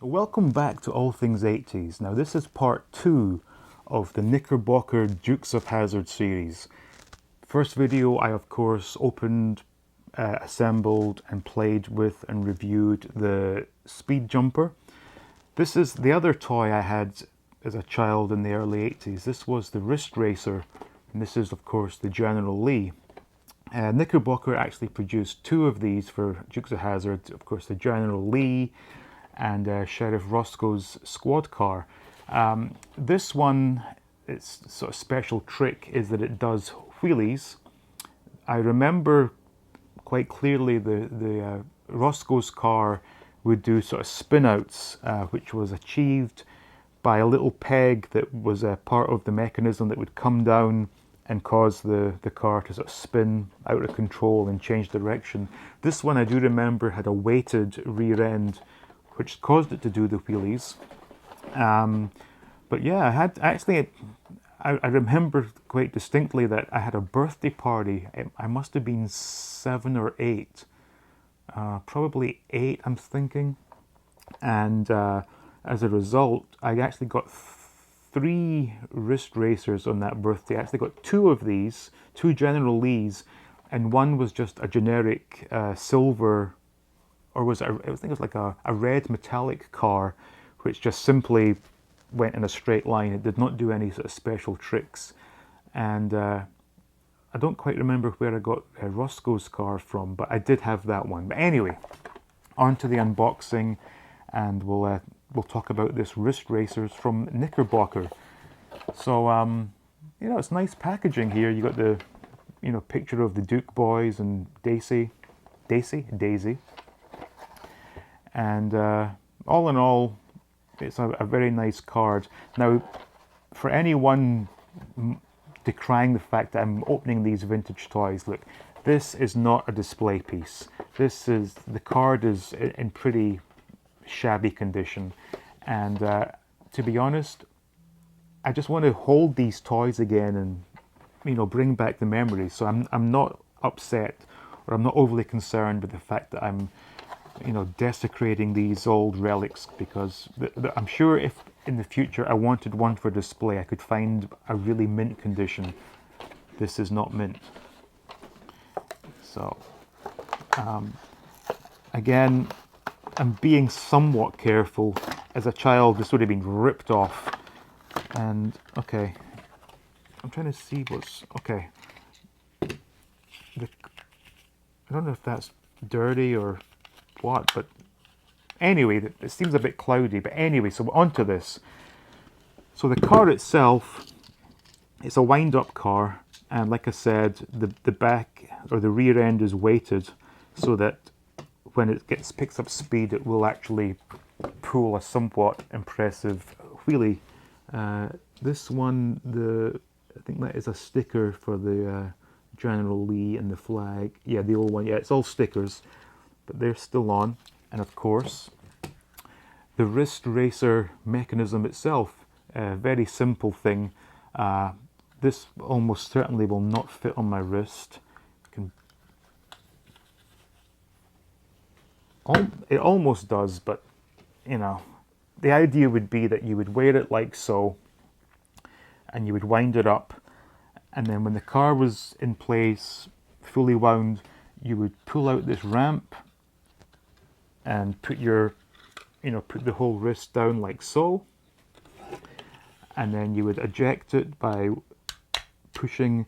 Welcome back to All Things 80s. Now this is part 2 of the Knickerbocker Dukes of Hazzard series. First video I of course opened, assembled and played with and reviewed the Speed Jumper. This is the other toy I had as a child in the early 80s. This was the Wrist Racer, and this is of course the General Lee. Knickerbocker actually produced 2 of these for Dukes of Hazzard, of course the General Lee and Sheriff Roscoe's squad car. This one, its sort of special trick is that it does wheelies. I remember quite clearly the Roscoe's car would do sort of spin-outs, which was achieved by a little peg that was a part of the mechanism that would come down and cause the car to sort of spin out of control and change direction. This one I do remember had a weighted rear end which caused it to do the wheelies. But yeah, I remember quite distinctly that I had a birthday party. I must have been 7 or 8, probably 8 I'm thinking. And as a result, I actually got 3 wrist racers on that birthday. I actually got 2 of these, 2 General Lees, and one was just a generic silver, or I think it was like a red metallic car, which just simply went in a straight line. It did not do any sort of special tricks. And I don't quite remember where I got Roscoe's car from, but I did have that one. But anyway, on to the unboxing, and we'll talk about this Wrist Racers from Knickerbocker. So, it's nice packaging here. You got the, picture of the Duke boys and Daisy. And all in all, it's a very nice card. Now, for anyone decrying the fact that I'm opening these vintage toys, look, this is not a display piece. The card is in pretty shabby condition. And to be honest, I just want to hold these toys again and, bring back the memories. So I'm not upset, or I'm not overly concerned with the fact that I'm desecrating these old relics, because I'm sure if in the future I wanted one for display, I could find a really mint condition. This is not mint. So, again, I'm being somewhat careful. As a child, this would have been ripped off. And, okay, I'm trying to see okay. I don't know if that's dirty or what, but anyway, it seems a bit cloudy. But anyway, so onto this. So the car itself, it's a wind-up car, and like I said, the back or the rear end is weighted so that when it picks up speed, it will actually pull a somewhat impressive wheelie. This one, I think that is a sticker for the General Lee and the flag. Yeah, the old one. Yeah, it's all stickers, but they're still on. And of course, the Wrist Racer mechanism itself, a very simple thing. This almost certainly will not fit on my wrist. It almost does, but the idea would be that you would wear it like so, and you would wind it up, and then when the car was in place, fully wound, you would pull out this ramp and put put the whole wrist down like so, and then you would eject it by pushing.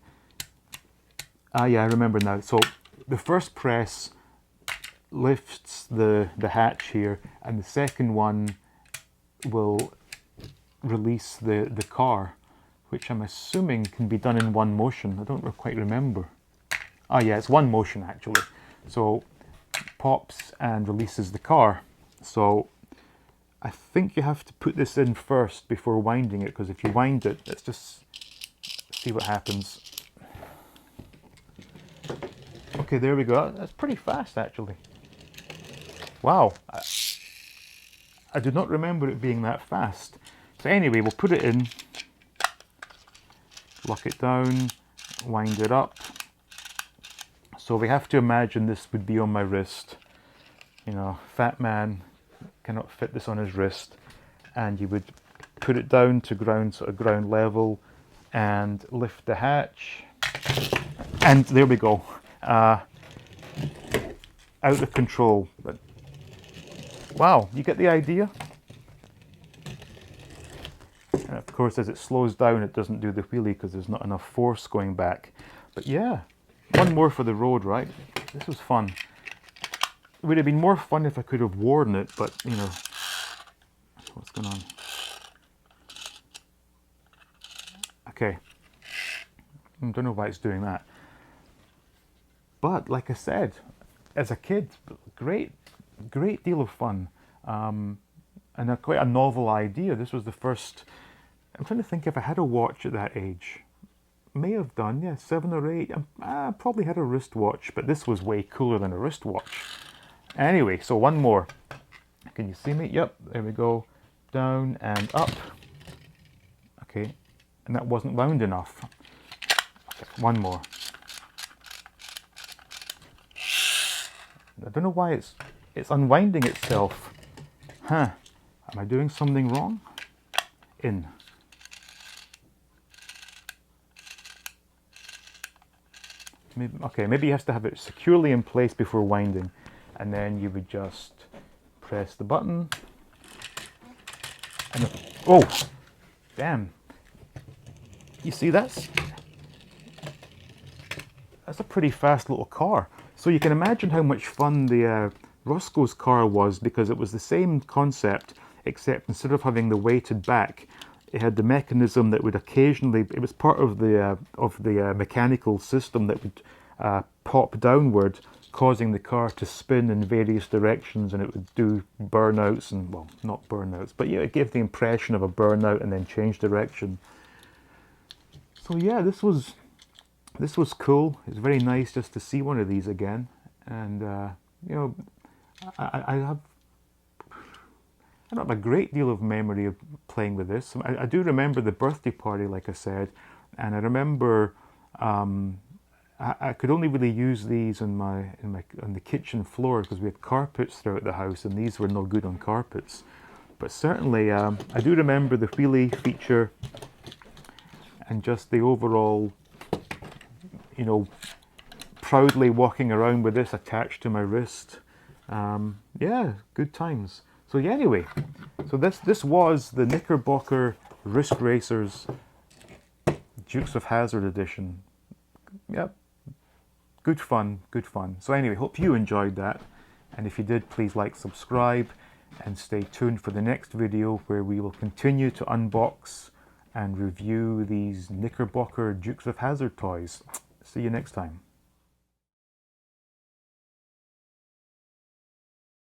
Yeah, I remember now. So the first press lifts the hatch here, and the second one will release the car, which I'm assuming can be done in one motion. I don't quite remember. Oh yeah, it's one motion actually. So pops and releases the car. So I think you have to put this in first before winding it, because if you wind it, let's just see what happens. Okay, there we go. That's pretty fast actually. Wow, I do not remember it being that fast. So anyway, we'll put it in, lock it down, wind it up. So we have to imagine this would be on my wrist. Fat man cannot fit this on his wrist, and you would put it down to ground, sort of ground level, and lift the hatch, and there we go. Out of control, but wow, you get the idea. And of course, as it slows down, it doesn't do the wheelie because there's not enough force going back. But yeah, one more for the road, right? This was fun. It would have been more fun if I could have worn it, but you know, what's going on? Okay, I don't know why it's doing that. But like I said, as a kid, great deal of fun, and quite a novel idea. This was the first. I'm trying to think if I had a watch at that age. May have done, yeah, 7 or 8. I probably had a wristwatch, but this was way cooler than a wristwatch. Anyway, so one more. Can you see me? Yep, there we go. Down and up. Okay, and that wasn't round enough. Okay, one more. I don't know why it's unwinding itself. Huh. Am I doing something wrong? In. Maybe you have to have it securely in place before winding, and then you would just press the button. And oh, damn! You see that's a pretty fast little car. So you can imagine how much fun the Roscoe's car was, because it was the same concept, except instead of having the weighted back, it had the mechanism that would occasionally, it was part of the mechanical system that would pop downward, causing the car to spin in various directions, and it would do burnouts, and well, not burnouts, but yeah, it gave the impression of a burnout and then change direction. So yeah, this was cool. It's very nice just to see one of these again, and you know, I don't have a great deal of memory of playing with this. I do remember the birthday party, like I said, and I remember I could only really use these on the kitchen floor because we had carpets throughout the house, and these were no good on carpets. But certainly, I do remember the wheelie feature and just the overall, you know, proudly walking around with this attached to my wrist. Yeah, good times. So yeah, anyway, so this was the Knickerbocker Risk Racers Dukes of Hazzard edition. Yep, good fun, good fun. So anyway, hope you enjoyed that, and if you did, please like, subscribe, and stay tuned for the next video where we will continue to unbox and review these Knickerbocker Dukes of Hazzard toys. See you next time.